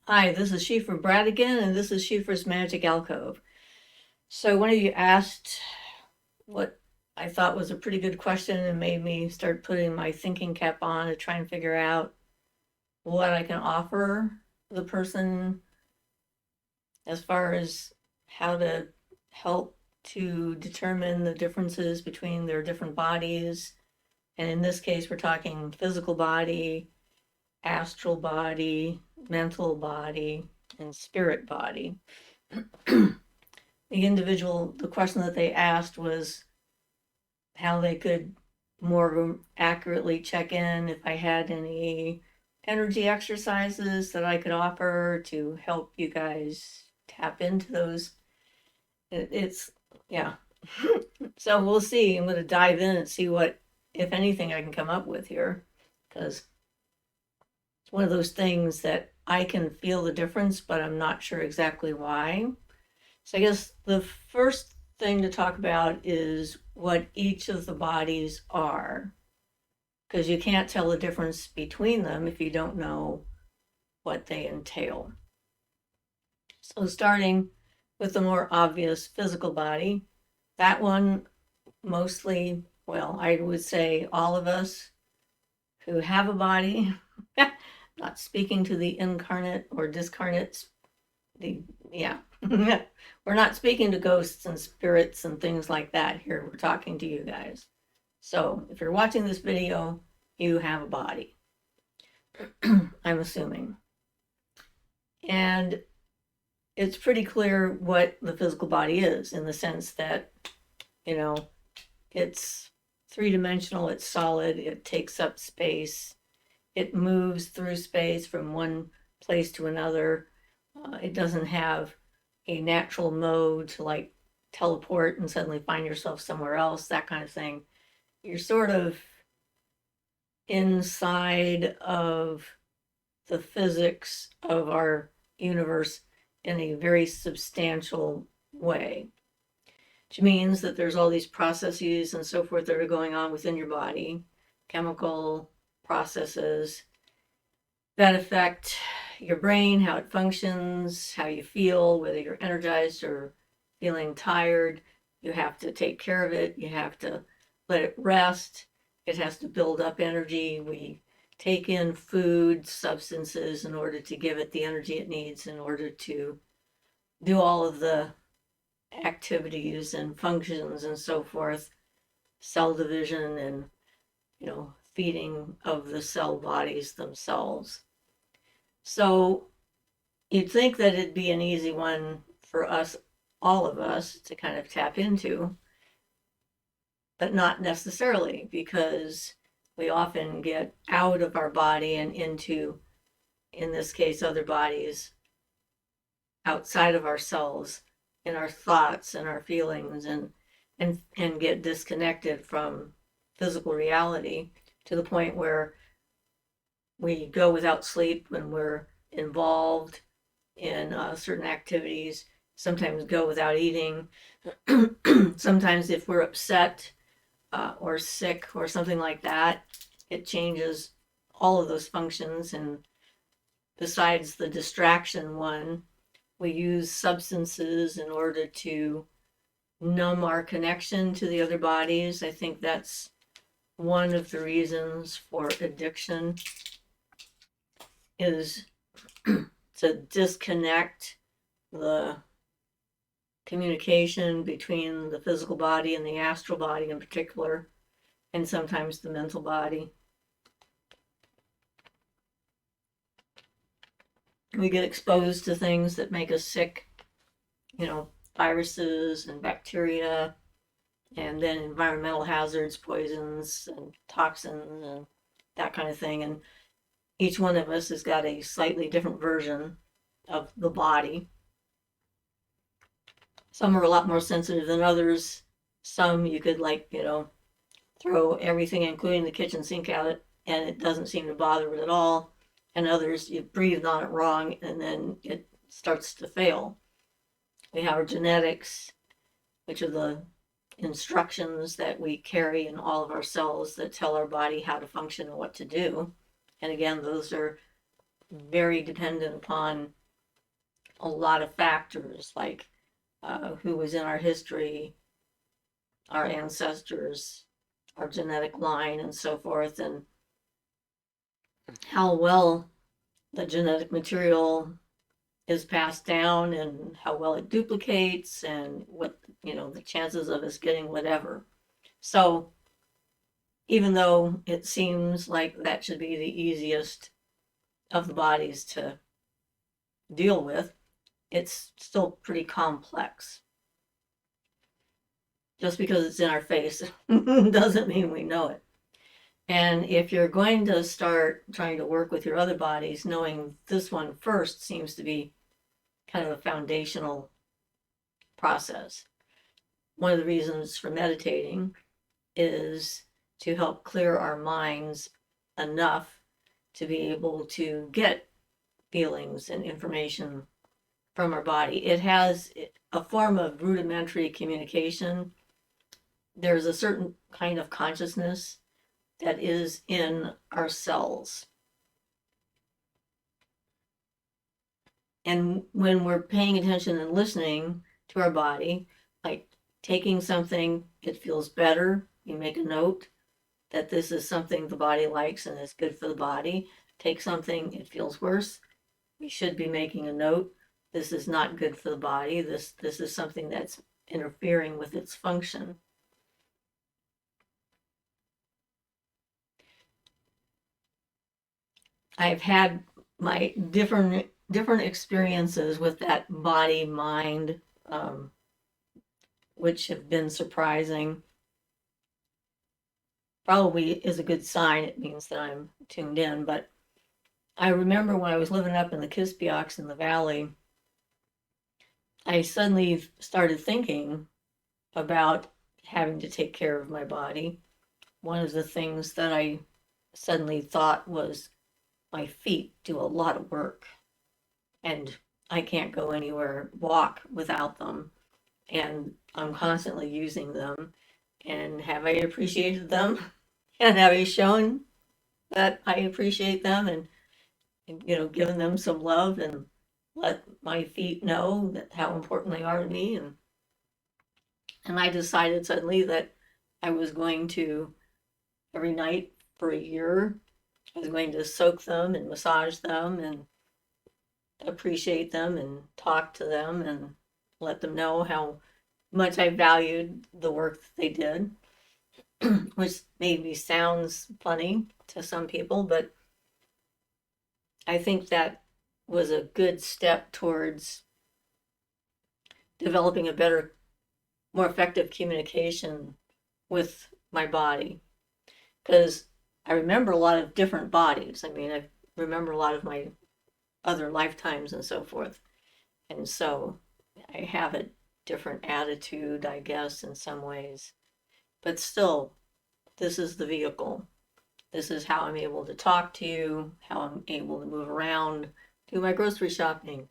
Hi, this is Siofra Bradigan, and this is Siofra's Magic Alcove. So one of you asked what I thought was a pretty good question and made me start putting my thinking cap on to try and figure out what I can offer the person as far as how to help to determine the differences between their different bodies. And in this case, we're talking physical body, astral body, mental body, and spirit body. The question that they asked was how they could more accurately check in if I had any energy exercises that I could offer to help you guys tap into those. It's, yeah. So we'll see. I'm going to dive in and see what, if anything, I can come up with here, because it's one of those things that I can feel the difference, but I'm not sure exactly why. So I guess the first thing to talk about is what each of the bodies are, because you can't tell the difference between them if you don't know what they entail. So starting with the more obvious physical body, that one mostly, well, I would say all of us who have a body, not speaking to the incarnate or discarnates, yeah. We're not speaking to ghosts and spirits and things like that here. We're talking to you guys. So if you're watching this video, you have a body. I'm assuming. And it's pretty clear what the physical body is, in the sense that, it's three-dimensional, it's solid, it takes up space, it moves through space from one place to another. It doesn't have a natural mode to like teleport and suddenly find yourself somewhere else, that kind of thing. You're sort of inside of the physics of our universe in a very substantial way, which means that there's all these processes and so forth that are going on within your body, chemical processes that affect your brain, how it functions, how you feel, whether you're energized or feeling tired. You have to take care of it. You have to let it rest. It has to build up energy. We take in food, substances in order to give it the energy it needs in order to do all of the activities and functions and so forth, cell division and, feeding of the cell bodies themselves. So you'd think that it'd be an easy one for us, all of us, to kind of tap into, but not necessarily, because we often get out of our body and into, in this case, other bodies outside of ourselves, in our thoughts and our feelings, and get disconnected from physical reality to the point where we go without sleep when we're involved in certain activities, sometimes go without eating. Sometimes if we're upset or sick or something like that, it changes all of those functions. And besides the distraction one, we use substances in order to numb our connection to the other bodies. I think that's one of the reasons for addiction, is to disconnect the communication between the physical body and the astral body in particular, and sometimes the mental body. We get exposed to things that make us sick, viruses and bacteria, and then environmental hazards, poisons and toxins and that kind of thing. And each one of us has got a slightly different version of the body. Some are a lot more sensitive than others. Some you could throw everything, including the kitchen sink, at it, and it doesn't seem to bother it at all. And others, you breathed on it wrong, and then it starts to fail. We have our genetics, which are the instructions that we carry in all of our cells that tell our body how to function and what to do. And again, those are very dependent upon a lot of factors like who was in our history, our ancestors, our genetic line, and so forth, and how well the genetic material is passed down and how well it duplicates and what, the chances of us getting whatever. So even though it seems like that should be the easiest of the bodies to deal with, it's still pretty complex. Just because it's in our face doesn't mean we know it. And if you're going to start trying to work with your other bodies, knowing this one first seems to be kind of a foundational process. One of the reasons for meditating is to help clear our minds enough to be able to get feelings and information from our body. It has a form of rudimentary communication. There's a certain kind of consciousness that is in our cells. And when we're paying attention and listening to our body, like taking something, it feels better, you make a note that this is something the body likes and is good for the body. Take something, it feels worse, we should be making a note, this is not good for the body, this is something that's interfering with its function. I've had my different experiences with that body mind, which have been surprising. Probably is a good sign. It means that I'm tuned in. But I remember when I was living up in the Kispioks in the valley, I suddenly started thinking about having to take care of my body. One of the things that I suddenly thought was my feet do a lot of work, and I can't go anywhere, walk without them, and I'm constantly using them. And have I appreciated them? And have I shown that I appreciate them and given them some love and let my feet know that how important they are to me? And I decided suddenly that I was going to, every night for a year, I was going to soak them and massage them and appreciate them and talk to them and let them know how much I valued the work that they did, which maybe sounds funny to some people, but I think that was a good step towards developing a better, more effective communication with my body. Because I remember a lot of different bodies. I mean, I remember a lot of my other lifetimes and so forth. And so I have a different attitude, I guess, in some ways. But still, this is the vehicle. This is how I'm able to talk to you, how I'm able to move around, do my grocery shopping,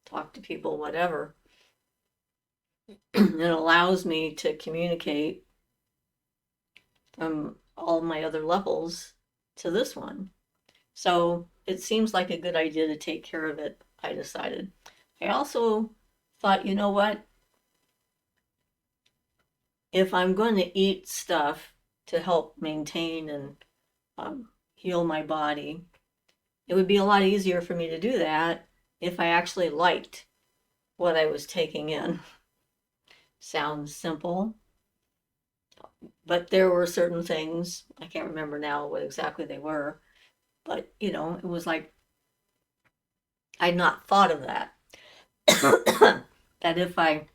talk to people, whatever. It allows me to communicate from all my other levels to this one. So it seems like a good idea to take care of it, I decided. I also thought, you know what? If I'm going to eat stuff to help maintain and heal my body, it would be a lot easier for me to do that if I actually liked what I was taking in. Sounds simple, but there were certain things, I can't remember now what exactly they were, but it was like I'd not thought of that. That if I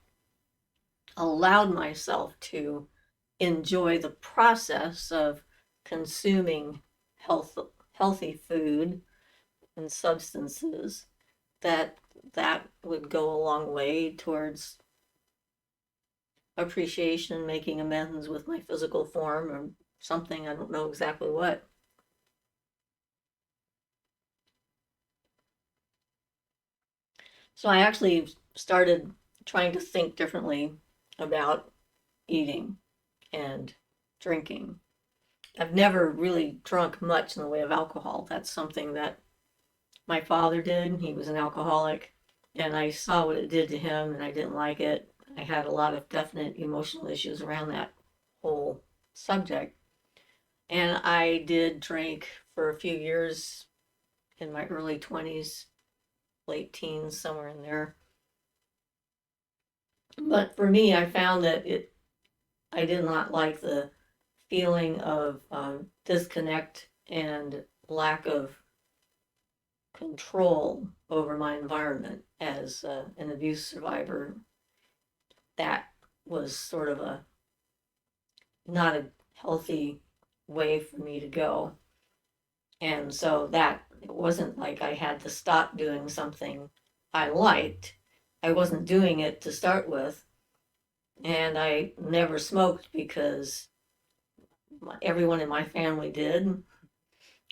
allowed myself to enjoy the process of consuming healthy food and substances, that would go a long way towards appreciation, making amends with my physical form or something. I don't know exactly what. So I actually started trying to think differently about eating and drinking. I've never really drunk much in the way of alcohol. That's something that my father did. He was an alcoholic. and I saw what it did to him, and I didn't like it. I had a lot of definite emotional issues around that whole subject. And I did drink for a few years in my early 20s, late teens, somewhere in there. But for me, I found that I did not like the feeling of disconnect and lack of control over my environment as an abuse survivor. That was sort of a not a healthy way for me to go. And so that it wasn't like I had to stop doing something I liked. I wasn't doing it to start with. And I never smoked because everyone in my family did.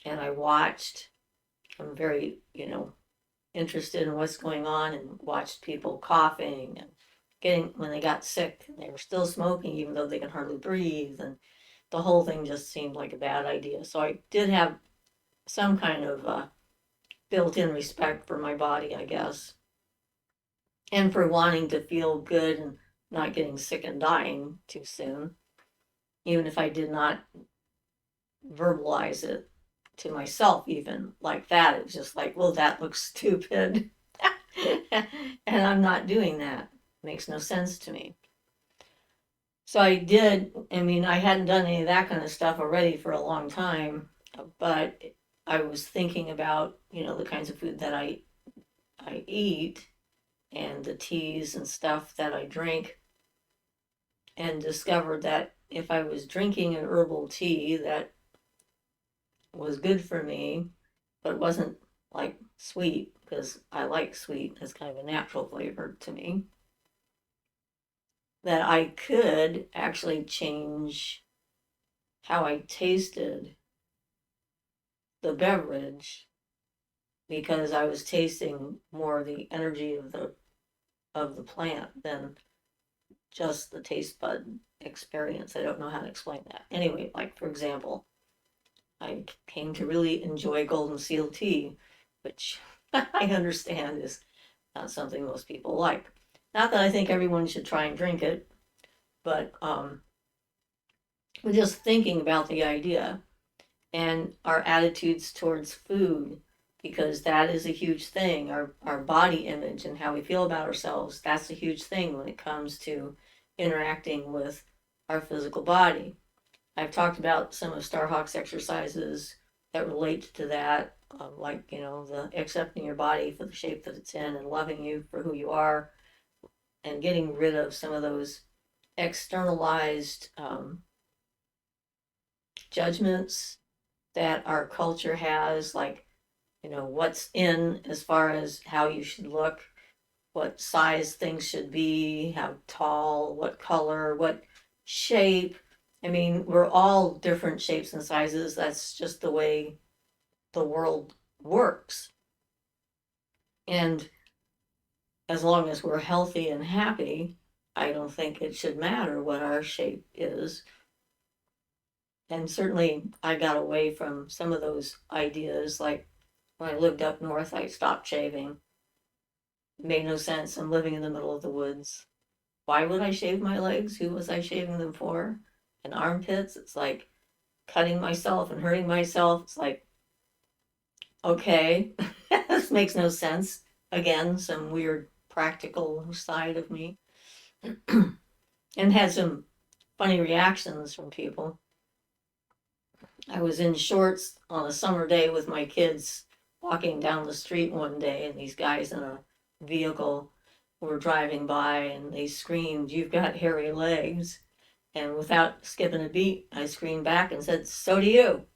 And I watched. I'm very, interested in what's going on and watched people coughing and getting, when they got sick, they were still smoking even though they can hardly breathe. And the whole thing just seemed like a bad idea. So I did have some kind of built-in respect for my body, I guess, and for wanting to feel good and not getting sick and dying too soon, even if I did not verbalize it to myself, even like that. It was just like, well, that looks stupid. And I'm not doing that. It makes no sense to me. So I did, I mean, I hadn't done any of that kind of stuff already for a long time, but I was thinking about, the kinds of food that I eat and the teas and stuff that I drink, and discovered that if I was drinking an herbal tea that was good for me, but wasn't like sweet, because I like sweet as kind of a natural flavor to me, that I could actually change how I tasted the beverage because I was tasting more of the energy of the plant than just the taste bud experience. I don't know how to explain that. Anyway, like for example, I came to really enjoy golden seal tea, which I understand is not something most people like. Not that I think everyone should try and drink it, but just thinking about the idea and our attitudes towards food, because that is a huge thing. Our body image and how we feel about ourselves, that's a huge thing when it comes to interacting with our physical body. I've talked about some of Starhawk's exercises that relate to that, like, the accepting your body for the shape that it's in and loving you for who you are, and getting rid of some of those externalized judgments that our culture has, like, what's in as far as how you should look, what size things should be, how tall, what color, what shape. I mean, we're all different shapes and sizes. That's just the way the world works. And as long as we're healthy and happy, I don't think it should matter what our shape is. And certainly, I got away from some of those ideas. Like when I lived up north, I stopped shaving. It made no sense. I'm living in the middle of the woods. Why would I shave my legs? Who was I shaving them for? And armpits? It's like cutting myself and hurting myself. It's like, okay, this makes no sense. Again, some weird practical side of me. And had some funny reactions from people. I was in shorts on a summer day with my kids walking down the street one day, and these guys in a vehicle were driving by and they screamed, "You've got hairy legs." And without skipping a beat, I screamed back and said, "So do you."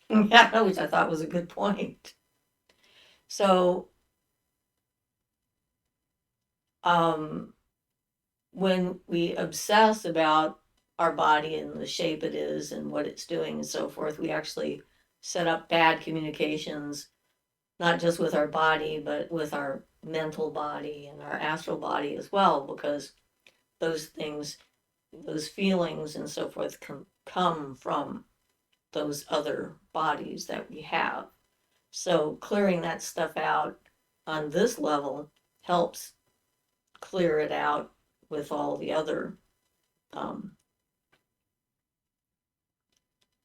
Yeah, which I thought was a good point. So, when we obsess about our body and the shape it is and what it's doing and so forth, we actually set up bad communications, not just with our body, but with our mental body and our astral body as well, because those things, those feelings and so forth come from those other bodies that we have. So clearing that stuff out on this level helps clear it out with all the other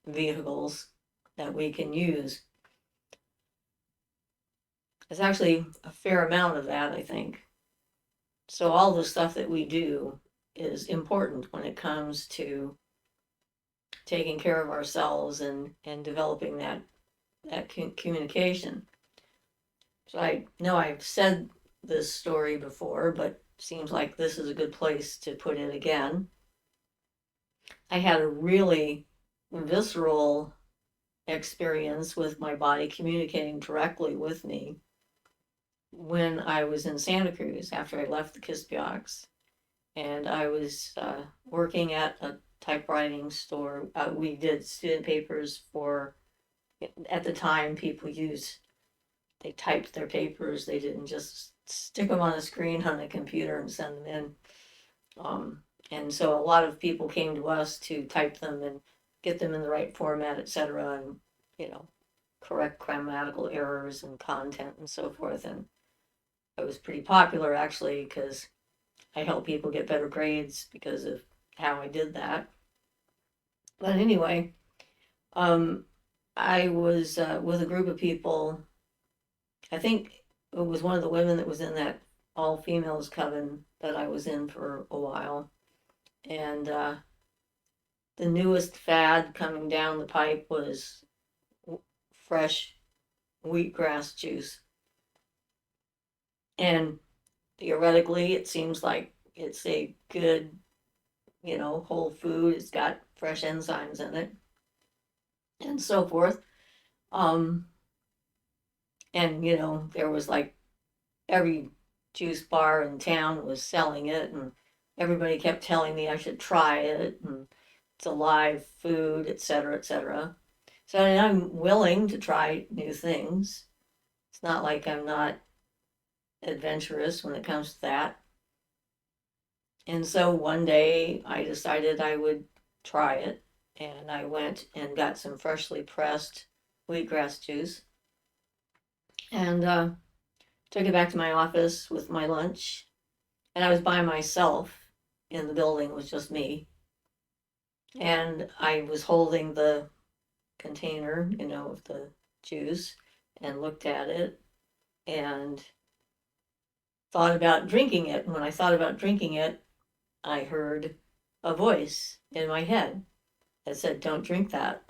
vehicles that we can use. There's actually a fair amount of that, I think. So all the stuff that we do is important when it comes to taking care of ourselves and developing that communication. So I know I've said this story before, but seems like this is a good place to put it again. I had a really visceral experience with my body communicating directly with me when I was in Santa Cruz after I left the Kispioks. And I was working at a typewriting store. We did student papers for, at the time, they typed their papers. They didn't just stick them on a screen on a computer and send them in. And so a lot of people came to us to type them and get them in the right format, etc., and correct grammatical errors and content and so forth. And I was pretty popular actually because I helped people get better grades because of how I did that. But anyway, I was with a group of people. I think it was one of the women that was in that all females coven that I was in for a while. And the newest fad coming down the pipe was fresh wheatgrass juice. And theoretically, it seems like it's a good, whole food. It's got fresh enzymes in it and so forth. And, there was like every juice bar in town was selling it, and everybody kept telling me I should try it, and it's a live food, etc., etc. So I'm willing to try new things. It's not like I'm not adventurous when it comes to that. And so one day I decided I would try it, and I went and got some freshly pressed wheatgrass juice and took it back to my office with my lunch. And I was by myself in the building, it was just me. And I was holding the container, of the juice and looked at it and thought about drinking it. And when I thought about drinking it, I heard a voice in my head that said, "Don't drink that."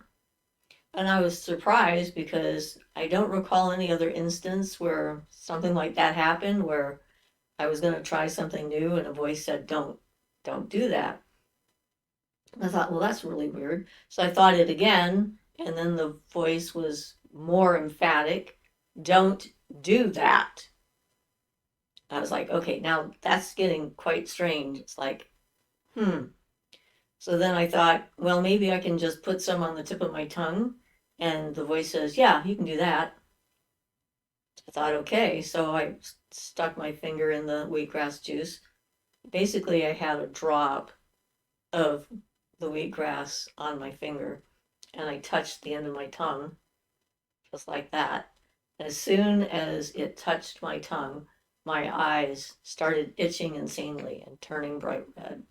And I was surprised because I don't recall any other instance where something like that happened, where I was going to try something new and a voice said, don't do that. And I thought, well, that's really weird. So I thought it again, and then the voice was more emphatic, "Don't do that." I was like, okay, now that's getting quite strange. It's like, So then I thought, well, maybe I can just put some on the tip of my tongue. And the voice says, "Yeah, you can do that." I thought, okay. So I stuck my finger in the wheatgrass juice. Basically, I had a drop of the wheatgrass on my finger, and I touched the end of my tongue, just like that. And as soon as it touched my tongue, my eyes started itching insanely and turning bright red.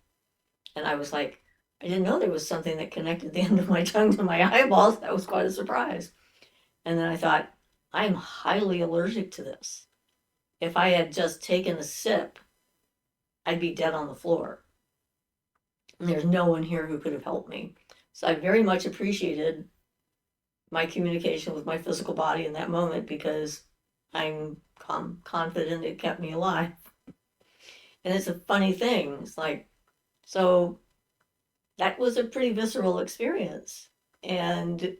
And I was like, I didn't know there was something that connected the end of my tongue to my eyeballs. That was quite a surprise. And then I thought, I'm highly allergic to this. If I had just taken a sip, I'd be dead on the floor. And there's no one here who could have helped me. So I very much appreciated my communication with my physical body in that moment because I'm confident it kept me alive. And it's a funny thing. It's like, so that was a pretty visceral experience and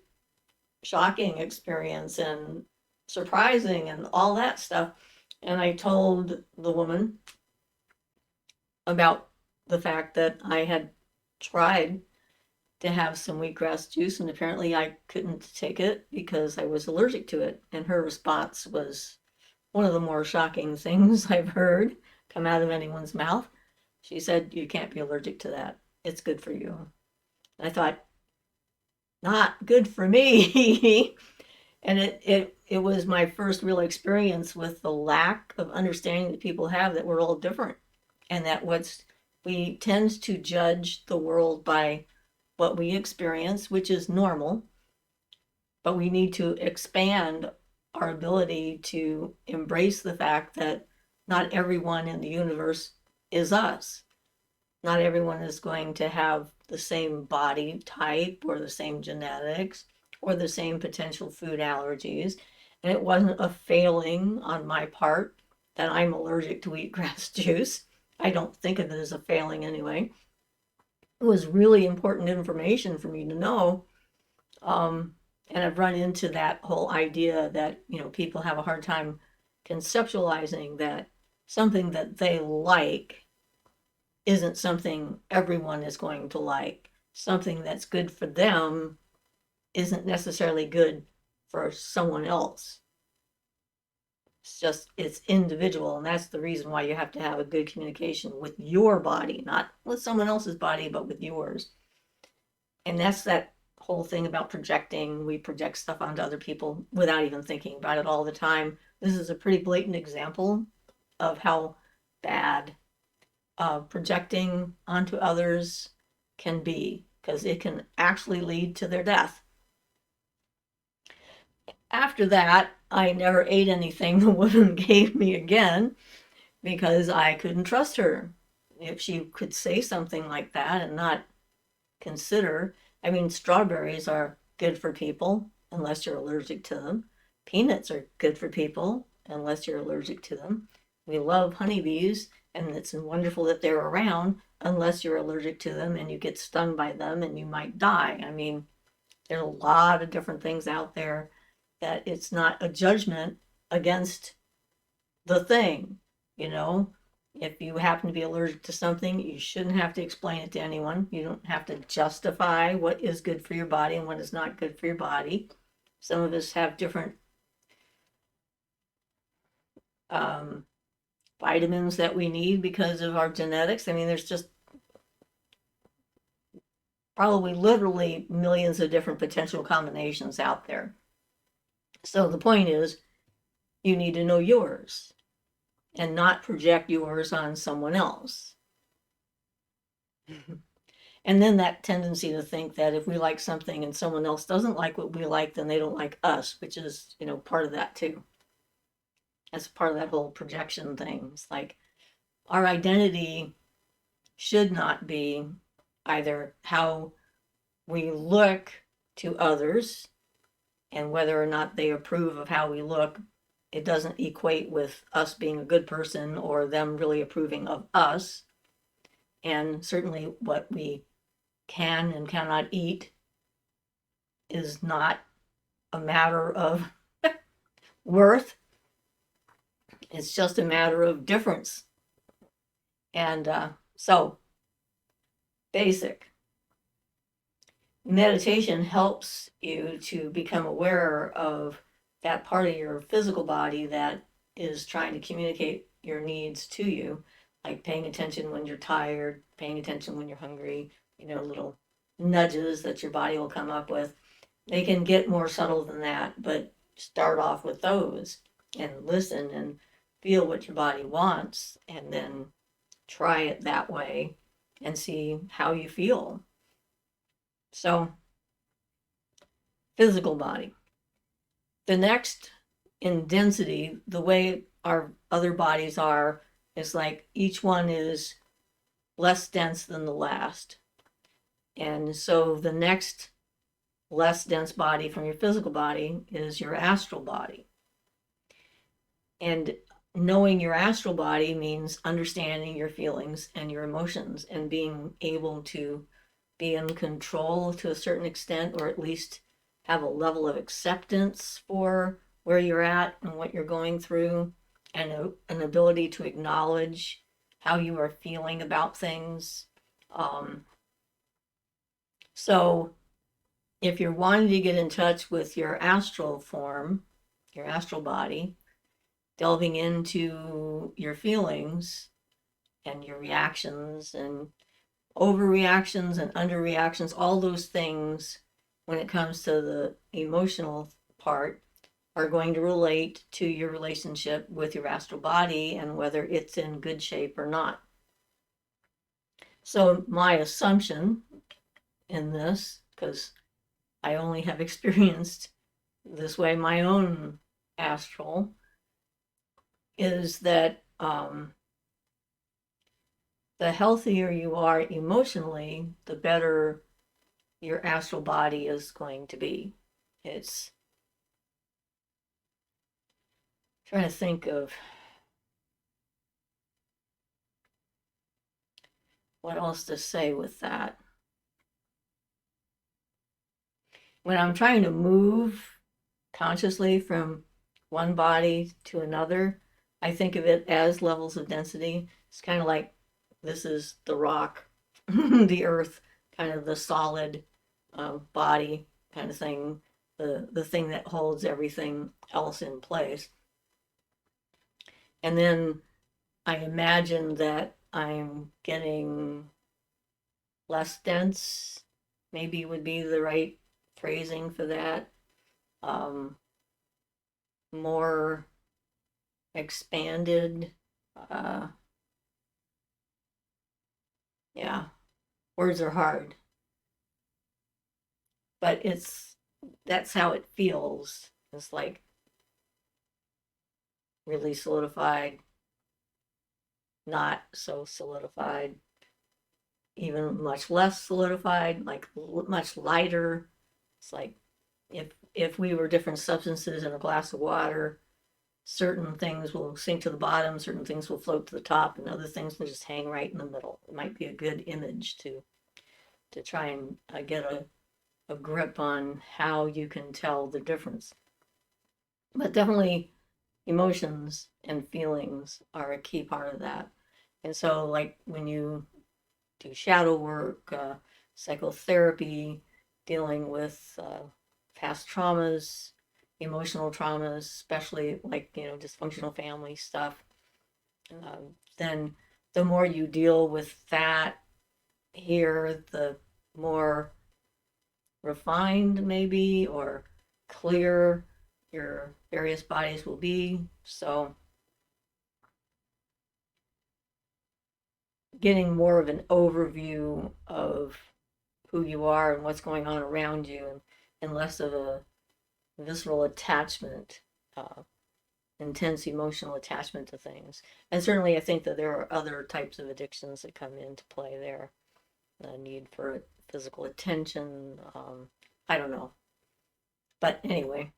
shocking experience and surprising and all that stuff. And I told the woman about the fact that I had tried to have some wheatgrass juice, and apparently I couldn't take it because I was allergic to it. And her response was one of the more shocking things I've heard come out of anyone's mouth. She said, "You can't be allergic to that. It's good for you." And I thought, not good for me. And it was my first real experience with the lack of understanding that people have that we're all different, and that we tend to judge the world by what we experience, which is normal, but we need to expand our ability to embrace the fact that not everyone in the universe is us. Not everyone is going to have the same body type or the same genetics or the same potential food allergies. And it wasn't a failing on my part that I'm allergic to wheatgrass juice. I don't think of it as a failing anyway. It was really important information for me to know. And I've run into that whole idea that, people have a hard time conceptualizing that something that they like isn't something everyone is going to like. Something that's good for them isn't necessarily good for someone else. It's individual, and that's the reason why you have to have a good communication with your body, not with someone else's body, but with yours. And that's that whole thing about projecting. We project stuff onto other people without even thinking about it all the time. This is a pretty blatant example of how bad projecting onto others can be, because it can actually lead to their death. After that, I never ate anything the woman gave me again because I couldn't trust her. If she could say something like that and not consider, strawberries are good for people unless you're allergic to them. Peanuts are good for people unless you're allergic to them. We love honeybees, and it's wonderful that they're around unless you're allergic to them and you get stung by them and you might die. There's a lot of different things out there that it's not a judgment against the thing. If you happen to be allergic to something, you shouldn't have to explain it to anyone. You don't have to justify what is good for your body and what is not good for your body. Some of us have different vitamins that we need because of our genetics. There's just probably literally millions of different potential combinations out there. So the point is, you need to know yours and not project yours on someone else. And then that tendency to think that if we like something and someone else doesn't like what we like, then they don't like us, which is, part of that too. That's part of that whole projection thing. It's like our identity should not be either how we look to others and whether or not they approve of how we look. It doesn't equate with us being a good person or them really approving of us. And certainly what we can and cannot eat is not a matter of worth. It's just a matter of difference. And so, basic. Meditation helps you to become aware of that part of your physical body that is trying to communicate your needs to you, like paying attention when you're tired, paying attention when you're hungry, little nudges that your body will come up with. They can get more subtle than that, but start off with those and listen and feel what your body wants, and then try it that way and see how you feel. So, physical body. The next in density, the way our other bodies are, is like each one is less dense than the last. And so the next less dense body from your physical body is your astral body. And knowing your astral body means understanding your feelings and your emotions and being able to be in control to a certain extent, or at least have a level of acceptance for where you're at and what you're going through, and an ability to acknowledge how you are feeling about things. So if you're wanting to get in touch with your astral form, your astral body, delving into your feelings and your reactions and overreactions and underreactions, all those things when it comes to the emotional part, are going to relate to your relationship with your astral body and whether it's in good shape or not. So my assumption in this, because I only have experienced this way my own astral, is that the healthier you are emotionally, the better your astral body is going to be. It's trying to think of what else to say with that. When I'm trying to move consciously from one body to another, I think of it as levels of density. It's kind of like this is the rock, the earth, kind of the solid body kind of thing, the thing that holds everything else in place. And then I imagine that I'm getting less dense, maybe would be the right phrasing for that. More expanded. Uh, yeah, words are hard, but that's how it feels. It's like really solidified, not so solidified, even much less solidified, like much lighter. It's like if we were different substances in a glass of water, certain things will sink to the bottom, certain things will float to the top, and other things will just hang right in the middle. It might be a good image to try and get a grip on how you can tell the difference. But definitely emotions and feelings are a key part of that. And so, like when you do shadow work, psychotherapy, dealing with past traumas, emotional traumas, especially like, dysfunctional family stuff, then the more you deal with that here, the more refined maybe or clear your various bodies will be. So getting more of an overview of who you are and what's going on around you, and less of a visceral attachment, intense emotional attachment to things. And certainly I think that there are other types of addictions that come into play there. The need for physical attention, I don't know. But anyway,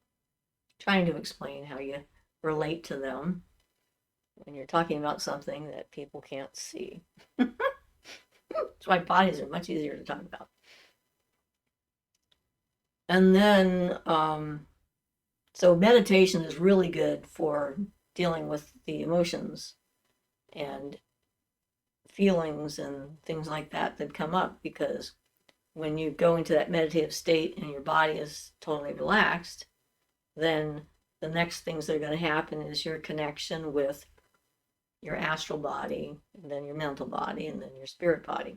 trying to explain how you relate to them when you're talking about something that people can't see. That's why bodies are much easier to talk about. And then, so meditation is really good for dealing with the emotions and feelings and things like that that come up, because when you go into that meditative state and your body is totally relaxed, then the next things that are going to happen is your connection with your astral body, and then your mental body, and then your spirit body.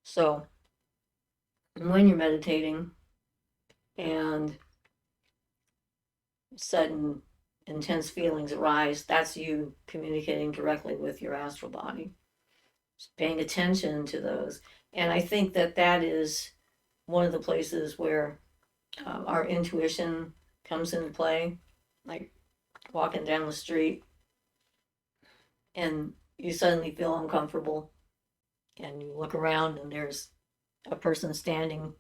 So when you're meditating and sudden intense feelings arise, that's you communicating directly with your astral body, just paying attention to those. And I think that that is one of the places where our intuition comes into play, like walking down the street and you suddenly feel uncomfortable and you look around and there's a person standing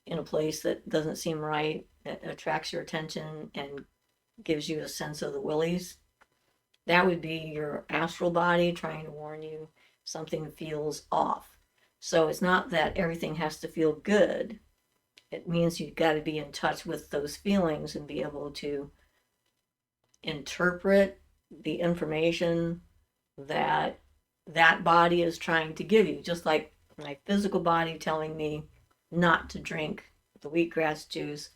in a place that doesn't seem right, that attracts your attention and gives you a sense of the willies. That would be your astral body trying to warn you something feels off. So it's not that everything has to feel good. It means you've got to be in touch with those feelings and be able to interpret the information that that body is trying to give you. Just like my physical body telling me not to drink the wheatgrass juice,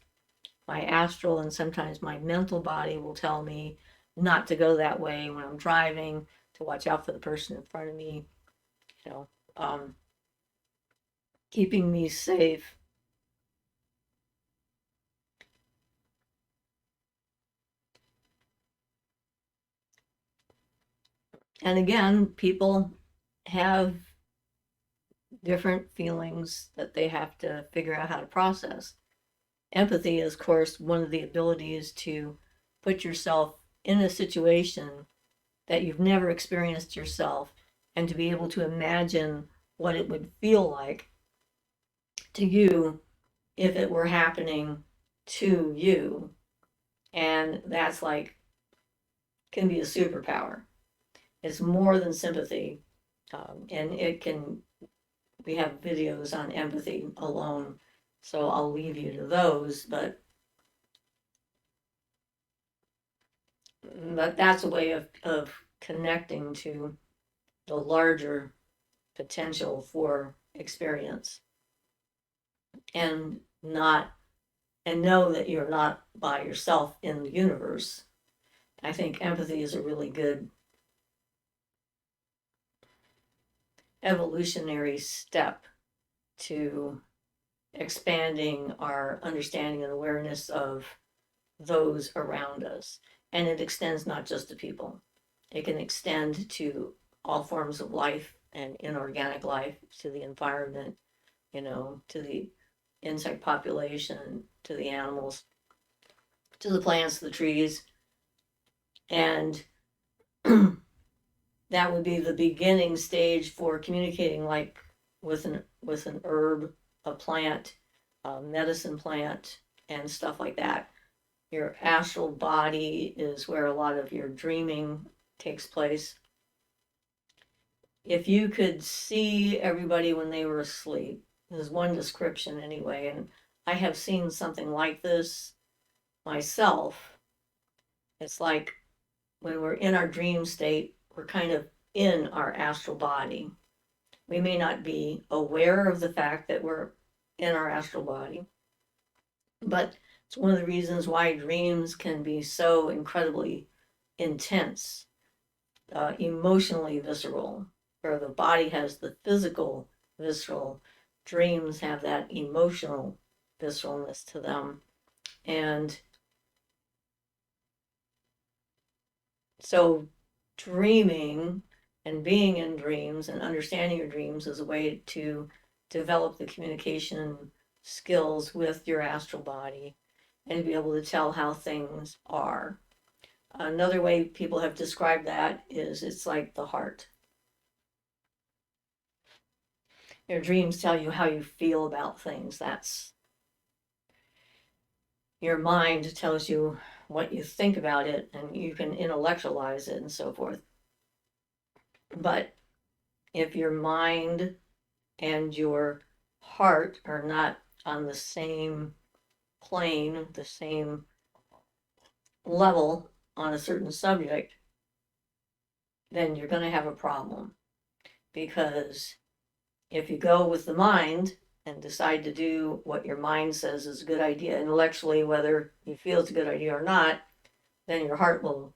my astral and sometimes my mental body will tell me not to go that way when I'm driving, to watch out for the person in front of me, you know, keeping me safe. And again, people have different feelings that they have to figure out how to process. Empathy is, of course, one of the abilities to put yourself in a situation that you've never experienced yourself and to be able to imagine what it would feel like to you if it were happening to you. And that's like, can be a superpower. It's more than sympathy. And it can, we have videos on empathy alone, so I'll leave you to those, but that's a way of connecting to the larger potential for experience and not and know that you're not by yourself in the universe. I think empathy is a really good evolutionary step to expanding our understanding and awareness of those around us. And it extends not just to people, it can extend to all forms of life and inorganic life, to the environment, to the insect population, to the animals, to the plants, the trees. And that would be the beginning stage for communicating, like with an herb, a plant, a medicine plant, and stuff like that. Your astral body is where a lot of your dreaming takes place. If you could see everybody when they were asleep, there's one description anyway, and I have seen something like this myself. It's like when we're in our dream state, we're kind of in our astral body. We may not be aware of the fact that we're in our astral body, but it's one of the reasons why dreams can be so incredibly intense, emotionally visceral, where the body has the physical visceral, dreams have that emotional visceralness to them. And so dreaming and being in dreams and understanding your dreams is a way to develop the communication skills with your astral body and to be able to tell how things are. Another way people have described that is it's like the heart. Your dreams tell you how you feel about things. That's your mind tells you what you think about it, and you can intellectualize it and so forth. But if your mind and your heart are not on the same plane, the same level on a certain subject, then you're going to have a problem. Because if you go with the mind and decide to do what your mind says is a good idea intellectually, whether you feel it's a good idea or not, then your heart will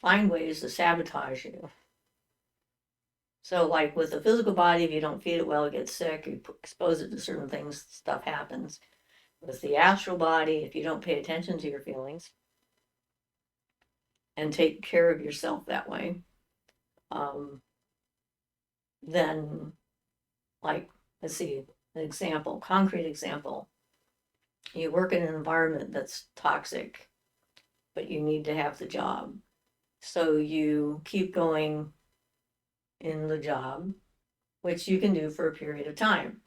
find ways to sabotage you. So, like with the physical body, if you don't feed it well, it gets sick. You expose it to certain things, stuff happens. With the astral body, if you don't pay attention to your feelings and take care of yourself that way, then, like, let's see, an example, concrete example. You work in an environment that's toxic, but you need to have the job. So you keep going in the job, which you can do for a period of time.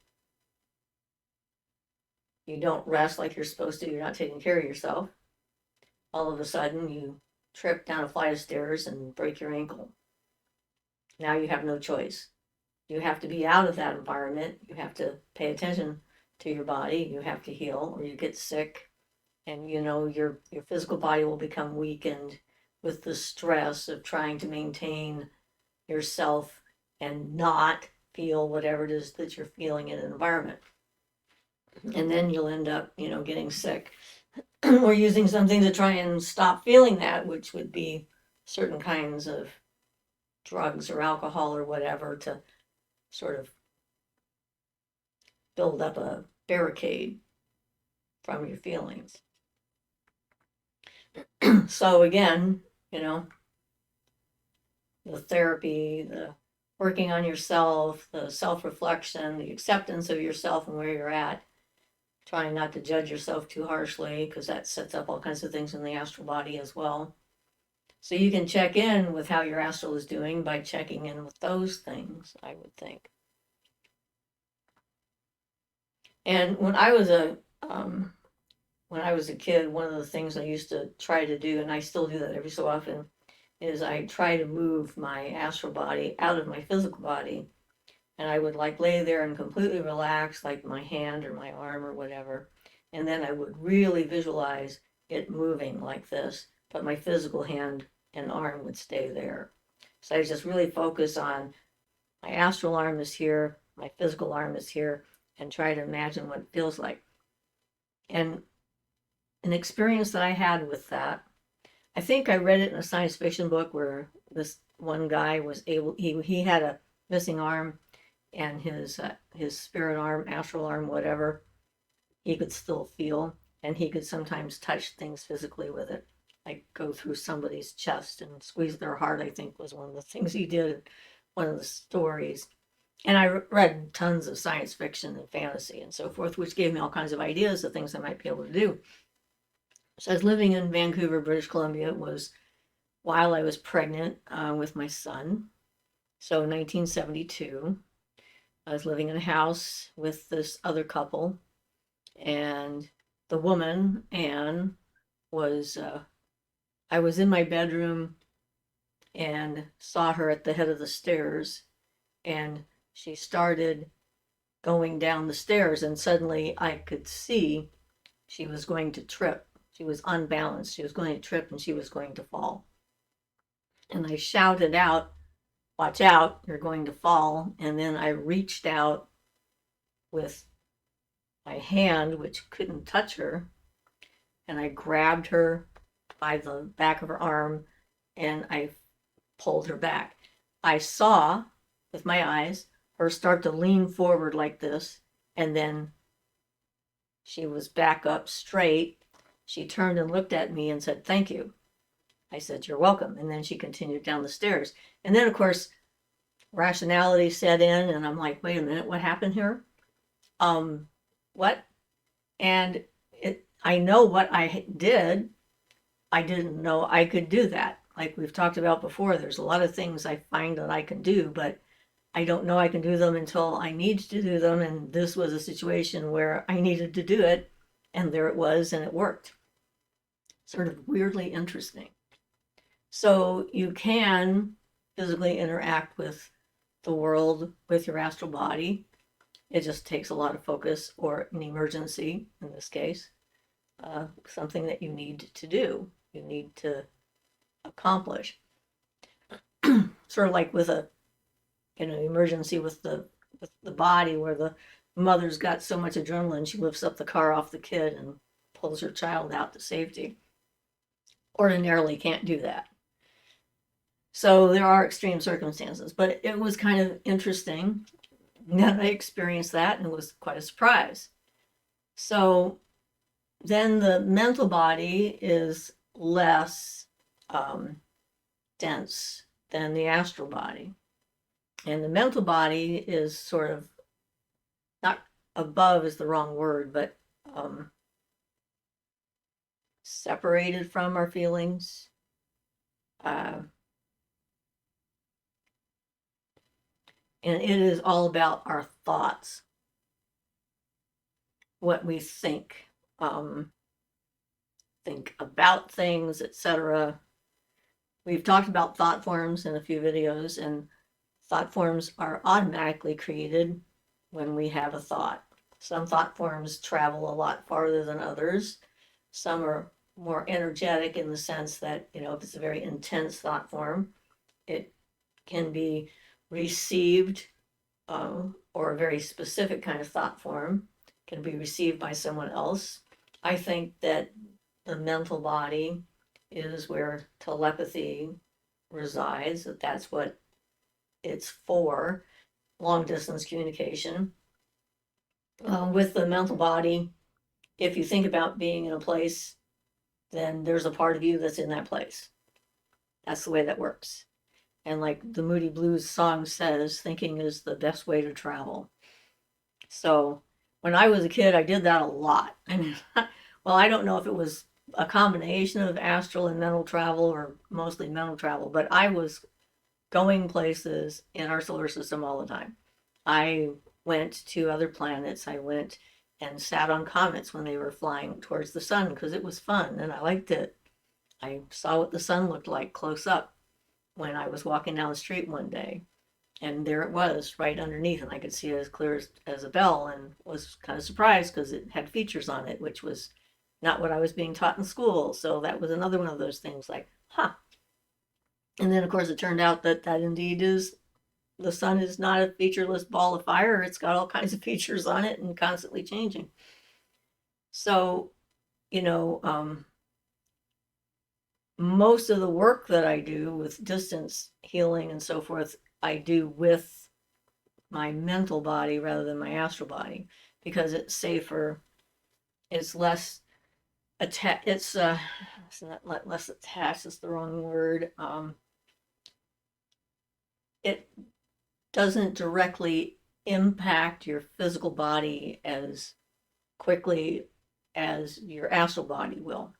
You don't rest like you're supposed to, you're not taking care of yourself. All of a sudden, you trip down a flight of stairs and break your ankle. Now you have no choice. You have to be out of that environment. You have to pay attention to your body. You have to heal, or you get sick, and your physical body will become weakened with the stress of trying to maintain yourself and not feel whatever it is that you're feeling in an environment. And then you'll end up, getting sick or using something to try and stop feeling that, which would be certain kinds of drugs or alcohol or whatever to sort of build up a barricade from your feelings. So again, the therapy, the working on yourself, the self-reflection, the acceptance of yourself and where you're at, trying not to judge yourself too harshly, because that sets up all kinds of things in the astral body as well. So you can check in with how your astral is doing by checking in with those things, I would think. And when I was a kid, one of the things I used to try to do, and I still do that every so often, is I try to move my astral body out of my physical body. And I would like lay there and completely relax, like my hand or my arm or whatever. And then I would really visualize it moving like this, but my physical hand and arm would stay there. So I just really focus on my astral arm is here, my physical arm is here, and try to imagine what it feels like. And an experience that I had with that, I think I read it in a science fiction book where this one guy was able, he had a missing arm, and his spirit arm, astral arm, whatever, he could still feel, and he could sometimes touch things physically with it, like go through somebody's chest and squeeze their heart, I think was one of the things he did in one of the stories. And I read tons of science fiction and fantasy and so forth, which gave me all kinds of ideas of things I might be able to do. So I was living in Vancouver, British Columbia. It was while I was pregnant with my son. So 1972, I was living in a house with this other couple, and the woman, Anne, was, I was in my bedroom and saw her at the head of the stairs, and she started going down the stairs, and suddenly I could see she was going to trip. She was unbalanced. She was going to trip and she was going to fall. And I shouted out, "Watch out, you're going to fall." And then I reached out with my hand, which couldn't touch her, and I grabbed her by the back of her arm and I pulled her back. I saw with my eyes her start to lean forward like this, and then she was back up straight. She turned and looked at me and said, "Thank you." I said, "You're welcome." And then she continued down the stairs. And then, of course, rationality set in, and I'm like, wait a minute, what happened here? What? And I know what I did. I didn't know I could do that. Like we've talked about before, there's a lot of things I find that I can do, but I don't know I can do them until I need to do them. And this was a situation where I needed to do it, and there it was, and it worked. Sort of weirdly interesting. So you can physically interact with the world with your astral body. It just takes a lot of focus, or an emergency in this case, something that you need to do, you need to accomplish. Sort of like with a emergency with the body, where the mother's got so much adrenaline she lifts up the car off the kid and pulls her child out to safety. Ordinarily can't do that. So there are extreme circumstances, but it was kind of interesting that I experienced that, and it was quite a surprise. So then the mental body is less dense than the astral body. And the mental body is sort of, not above is the wrong word, but separated from our feelings. And it is all about our thoughts, what we think about things, etc. We've talked about thought forms in a few videos, and thought forms are automatically created when we have a thought. Some thought forms travel a lot farther than others. Some are more energetic in the sense that, if it's a very intense thought form, it can be received, or a very specific kind of thought form can be received by someone else. I think that the mental body is where telepathy resides, that's what it's for, long distance communication. With the mental body, if you think about being in a place, then there's a part of you that's in that place. That's the way that works. And like the Moody Blues song says, thinking is the best way to travel. So when I was a kid, I did that a lot. I mean, well, I don't know if it was a combination of astral and mental travel or mostly mental travel, but I was going places in our solar system all the time. I went to other planets. I went and sat on comets when they were flying towards the sun because it was fun and I liked it. I saw what the sun looked like close up when I was walking down the street one day. And there it was right underneath, and I could see it as clear as a bell, and was kind of surprised because it had features on it, which was not what I was being taught in school. So that was another one of those things like, huh. And then, of course, it turned out that that indeed is the sun is not a featureless ball of fire. It's got all kinds of features on it and constantly changing. So, you know, most of the work that I do with distance healing and so forth, I do with my mental body rather than my astral body because it's safer. It's less attached. It's not less attached. Is the wrong word. It doesn't directly impact your physical body as quickly as your astral body will.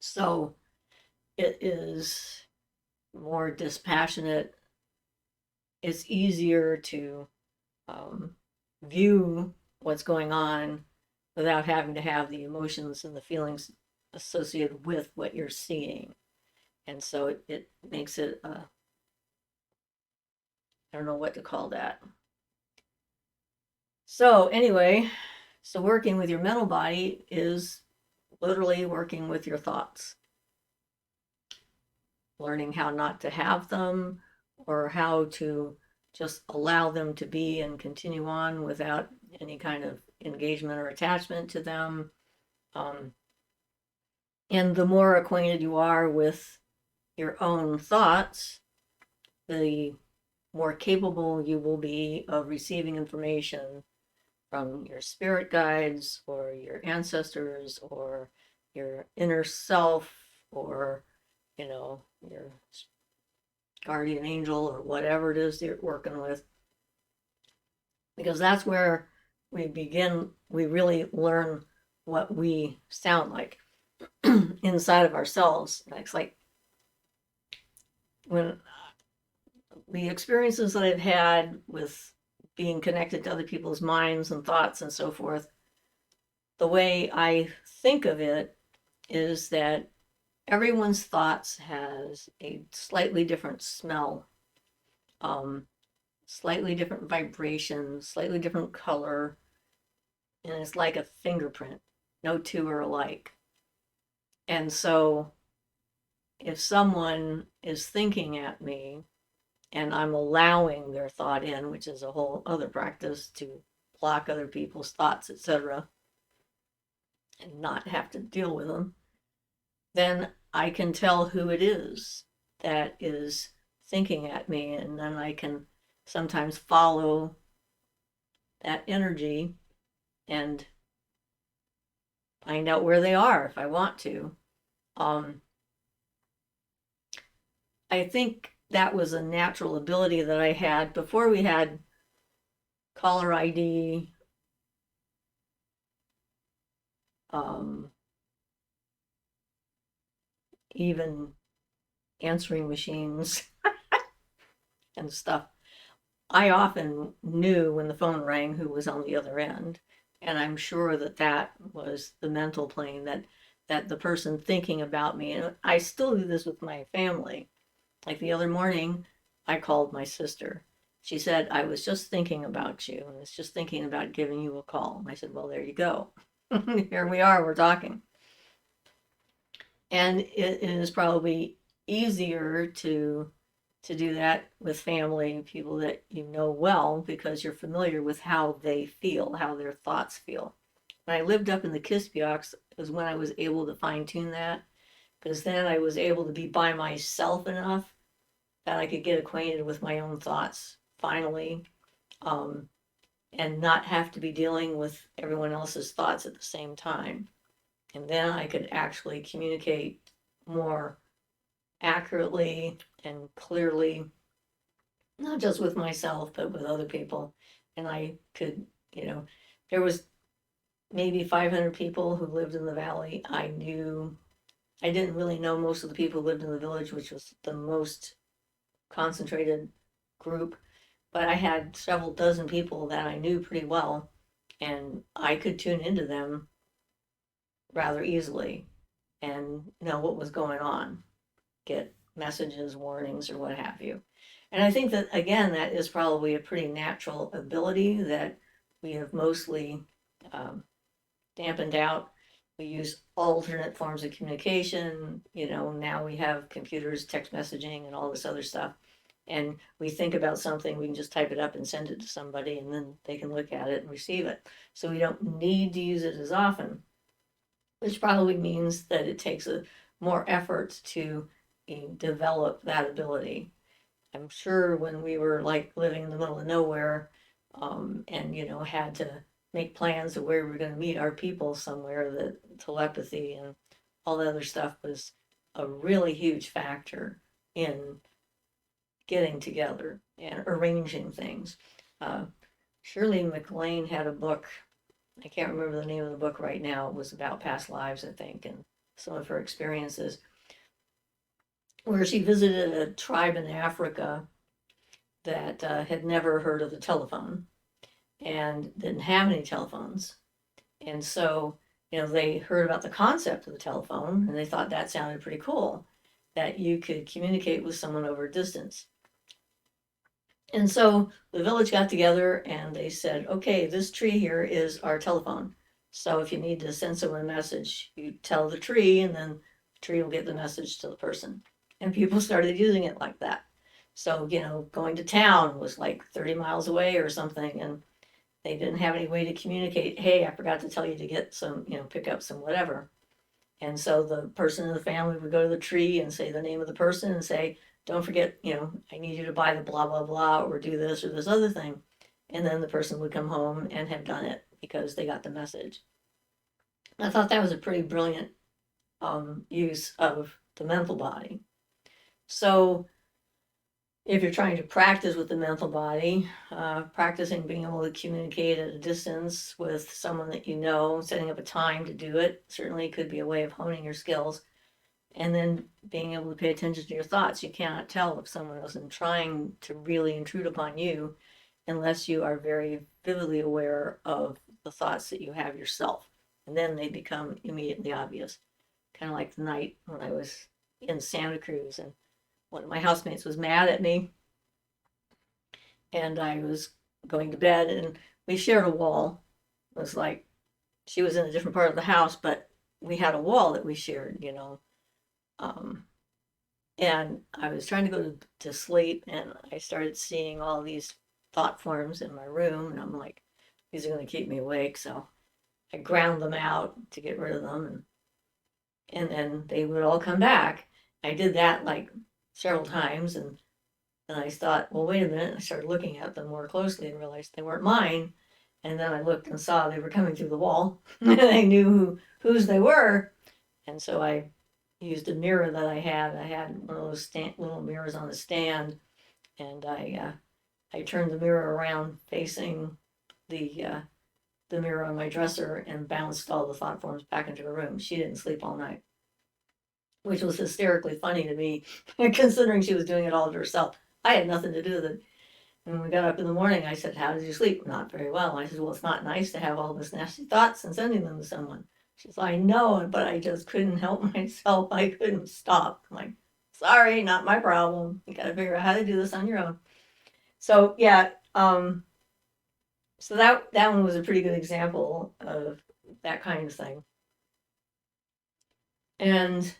So it is more dispassionate. It's easier to view what's going on without having to have the emotions and the feelings associated with what you're seeing. And so it makes it, I don't know what to call that. So anyway, so working with your mental body is literally working with your thoughts, learning how not to have them or how to just allow them to be and continue on without any kind of engagement or attachment to them. And the more acquainted you are with your own thoughts, the more capable you will be of receiving information from your spirit guides or your ancestors or your inner self or, you know, your guardian angel or whatever it is you're working with. Because that's where we really learn what we sound like inside of ourselves. It's like when the experiences that I've had with being connected to other people's minds and thoughts and so forth, the way I think of it is that everyone's thoughts has a slightly different smell, slightly different vibration, slightly different color, and it's like a fingerprint. No two are alike. And so if someone is thinking at me and I'm allowing their thought in, which is a whole other practice to block other people's thoughts, etc., and not have to deal with them, then I can tell who it is that is thinking at me, and then I can sometimes follow that energy and find out where they are if I want to. I think that was a natural ability that I had before we had caller ID, even answering machines and stuff. I often knew when the phone rang who was on the other end. And I'm sure that that was the mental plane that the person thinking about me. And I still do this with my family. Like the other morning, I called my sister. She said, I was just thinking about you and was just thinking about giving you a call. And I said, well, there you go. Here we are, we're talking. And it is probably easier to do that with family, people that you know well, because you're familiar with how they feel, how their thoughts feel. When I lived up in the Kispioks was when I was able to fine tune that, because then I was able to be by myself enough that I could get acquainted with my own thoughts finally, and not have to be dealing with everyone else's thoughts at the same time. And then I could actually communicate more accurately and clearly, not just with myself, but with other people. And I could, there was maybe 500 people who lived in the valley. I didn't really know most of the people who lived in the village, which was the most concentrated group, but I had several dozen people that I knew pretty well, and I could tune into them rather easily and know what was going on, get messages, warnings, or what have you. And I think that, again, that is probably a pretty natural ability that we have mostly um, dampened out. We use alternate forms of communication. Now we have computers, text messaging, and all this other stuff. And we think about something, we can just type it up and send it to somebody, and then they can look at it and receive it. So we don't need to use it as often, which probably means that it takes more effort to develop that ability. I'm sure when we were like living in the middle of nowhere, and had to make plans of where we were going to meet our people somewhere, that telepathy and all the other stuff was a really huge factor in getting together and arranging things. Uh, Shirley MacLaine had a book. I can't remember the name of the book right now. It was about past lives, I think, and some of her experiences, where she visited a tribe in Africa that had never heard of the telephone and didn't have any telephones. And so, they heard about the concept of the telephone and they thought that sounded pretty cool, that you could communicate with someone over a distance. And so the village got together and they said, okay, this tree here is our telephone. So if you need to send someone a message, you tell the tree and then the tree will get the message to the person. And people started using it like that. So, going to town was like 30 miles away or something, and they didn't have any way to communicate, hey, I forgot to tell you to get some, pick up some whatever. And so the person in the family would go to the tree and say the name of the person and say, don't forget, I need you to buy the blah, blah, blah, or do this or this other thing. And then the person would come home and have done it because they got the message. I thought that was a pretty brilliant use of the mental body. So if you're trying to practice with the mental body, practicing being able to communicate at a distance with someone that you know, setting up a time to do it, certainly could be a way of honing your skills. And then being able to pay attention to your thoughts. You cannot tell if someone isn't trying to really intrude upon you unless you are very vividly aware of the thoughts that you have yourself. And then they become immediately obvious. Kind of like the night when I was in Santa Cruz and one of my housemates was mad at me and I was going to bed and we shared a wall. It was like she was in a different part of the house, but we had a wall that we shared, and I was trying to go to sleep and I started seeing all these thought forms in my room and I'm like, these are going to keep me awake. So I ground them out to get rid of them, and then they would all come back. I did that like several times, and then I thought, well, wait a minute. I started looking at them more closely and realized they weren't mine. And then I looked and saw they were coming through the wall, and I knew whose they were. And so I used a mirror that I had. I had one of those little mirrors on the stand, and I turned the mirror around facing the mirror on my dresser and bounced all the thought forms back into her room. She didn't sleep all night, which was hysterically funny to me, considering she was doing it all to herself. I had nothing to do with it. And when we got up in the morning, I said, how did you sleep? Not very well. I said, well, it's not nice to have all these nasty thoughts and sending them to someone. She said, I know, but I just couldn't help myself. I couldn't stop. I'm like, sorry, not my problem. You got to figure out how to do this on your own. So yeah, so that one was a pretty good example of that kind of thing. And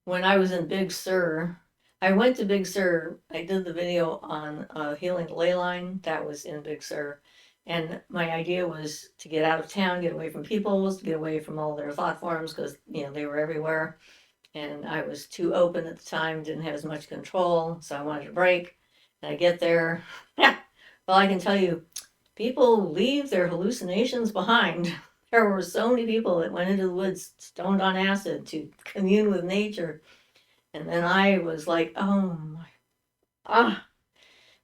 when I was in Big Sur, I went to Big Sur. I did the video on healing the ley line. That was in Big Sur. And my idea was to get out of town, get away from people, get away from all their thought forms because, they were everywhere. And I was too open at the time, didn't have as much control. So I wanted a break. And I get there. Well, I can tell you, people leave their hallucinations behind. There were so many people that went into the woods stoned on acid to commune with nature. And then I was like, oh my, ah,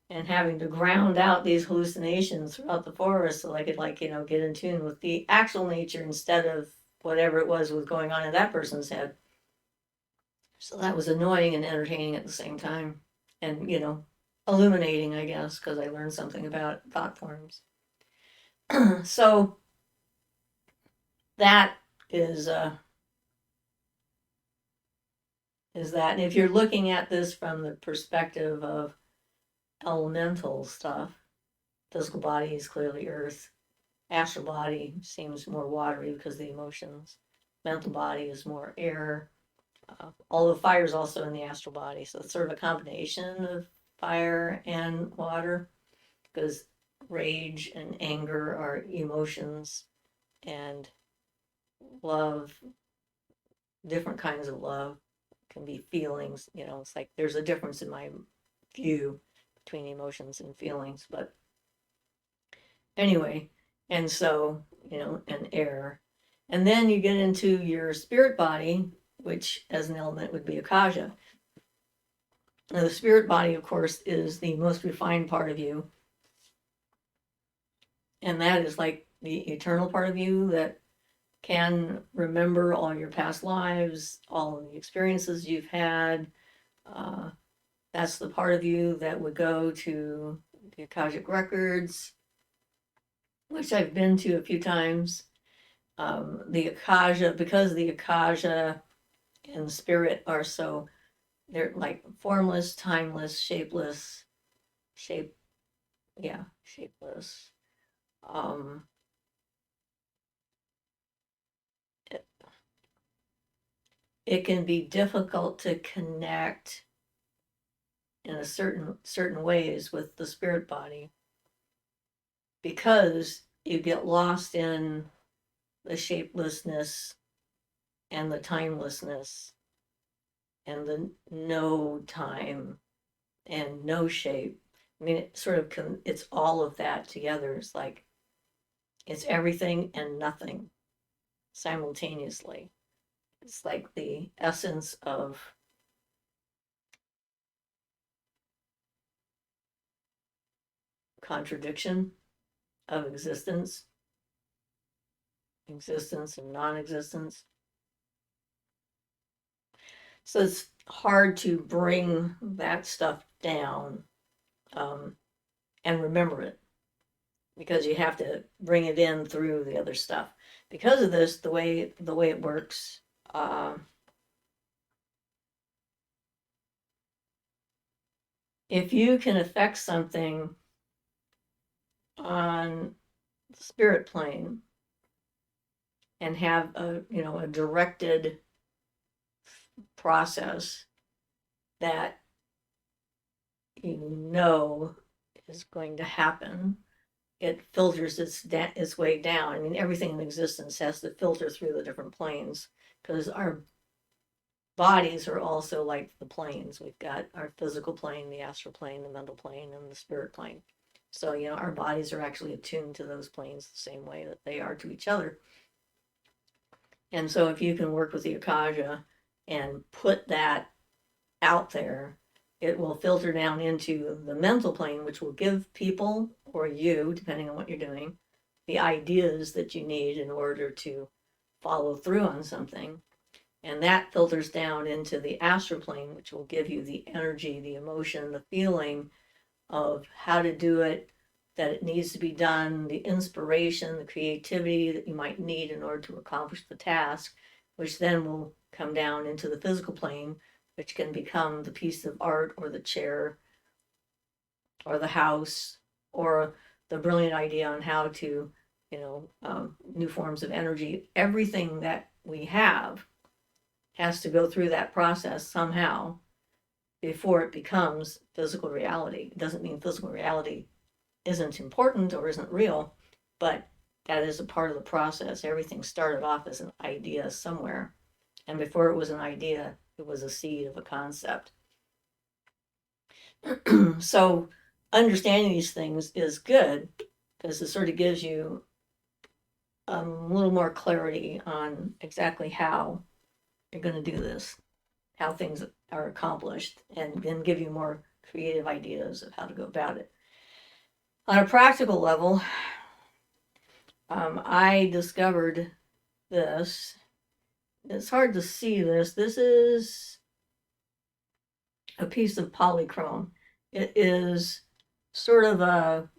and having to ground out these hallucinations throughout the forest so I could, like, get in tune with the actual nature instead of whatever it was going on in that person's head. So that was annoying and entertaining at the same time. And, illuminating, I guess, because I learned something about thought forms. So that is that. And if you're looking at this from the perspective of elemental stuff, physical body is clearly earth. Astral body seems more watery because of the emotions. Mental body is more air. Although fire is also in the astral body, so it's sort of a combination of fire and water, because rage and anger are emotions, and love, different kinds of love, can be feelings. It's like there's a difference in my view between emotions and feelings, but anyway, and so, and air. And then you get into your spirit body, which as an element would be akasha. Now, the spirit body, of course, is the most refined part of you. And that is like the eternal part of you that can remember all your past lives, all of the experiences you've had. That's the part of you that would go to the Akashic records, which I've been to a few times. The akasha, because the akasha and the spirit are so, they're like formless, timeless, shapeless, shapeless. It, it can be difficult to connect in a certain ways with the spirit body, because you get lost in the shapelessness and the timelessness and the no time and no shape. I mean, it sort of it's all of that together. It's like it's everything and nothing simultaneously. It's like the essence of contradiction, of existence and non-existence. So it's hard to bring that stuff down, and remember it, because you have to bring it in through the other stuff. Because of this, the way it works, if you can affect something on the spirit plane and have a directed process that is going to happen, it filters its way down. I mean, everything in existence has to filter through the different planes, because our bodies are also like the planes. We've got our physical plane, the astral plane, the mental plane, and the spirit plane. So, our bodies are actually attuned to those planes the same way that they are to each other. And so if you can work with the akasha and put that out there, it will filter down into the mental plane, which will give people, or you, depending on what you're doing, the ideas that you need in order to follow through on something. And that filters down into the astral plane, which will give you the energy, the emotion, the feeling of how to do it, that it needs to be done, the inspiration, the creativity that you might need in order to accomplish the task, which then will come down into the physical plane, which can become the piece of art or the chair or the house or the brilliant idea on how to, new forms of energy. Everything that we have has to go through that process somehow before it becomes physical reality. It doesn't mean physical reality isn't important or isn't real, but that is a part of the process. Everything started off as an idea somewhere, and before it was an idea, it was a seed of a concept. So understanding these things is good, because it sort of gives you a little more clarity on exactly how you're going to do this, how things are accomplished, and then give you more creative ideas of how to go about it. On a practical level, I discovered this. It's hard to see this. This is a piece of polychrome. It is sort of a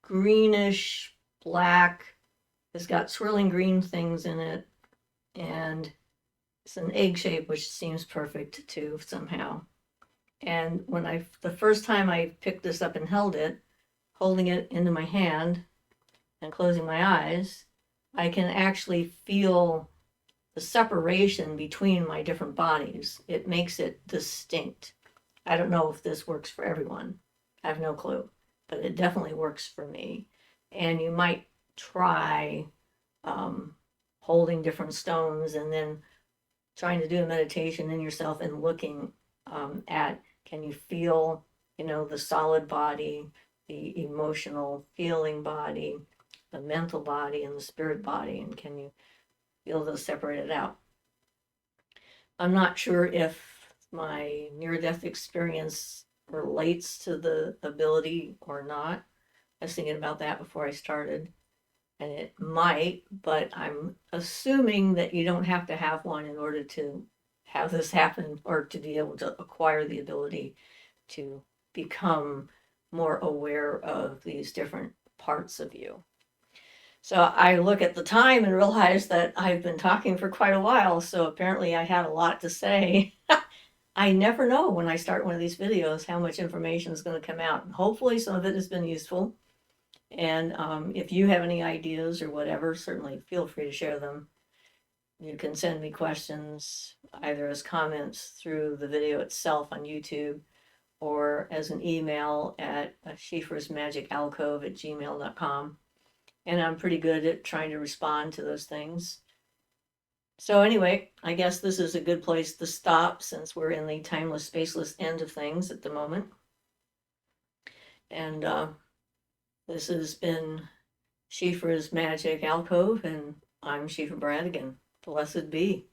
greenish black. It's got swirling green things in it, and it's an egg shape, which seems perfect too somehow. And when the first time I picked this up and held it, holding it into my hand and closing my eyes, I can actually feel the separation between my different bodies. It makes it distinct. I don't know if this works for everyone. I have no clue, but it definitely works for me. And you might try holding different stones and then trying to do a meditation in yourself and looking at, can you feel, the solid body, the emotional feeling body, the mental body, and the spirit body, and can you feel those separated out? I'm not sure if my near-death experience relates to the ability or not. I was thinking about that before I started, and it might, but I'm assuming that you don't have to have one in order to have this happen or to be able to acquire the ability to become more aware of these different parts of you. So I look at the time and realize that I've been talking for quite a while, so apparently I had a lot to say. I never know when I start one of these videos how much information is going to come out. Hopefully some of it has been useful. And if you have any ideas or whatever, certainly feel free to share them. You can send me questions either as comments through the video itself on YouTube or as an email at siofrasmagicalcove@gmail.com. And I'm pretty good at trying to respond to those things. So anyway, I guess this is a good place to stop since we're in the timeless, spaceless end of things at the moment. And this has been Siofra's Magic Alcove, and I'm Siofra Bradigan. Blessed be.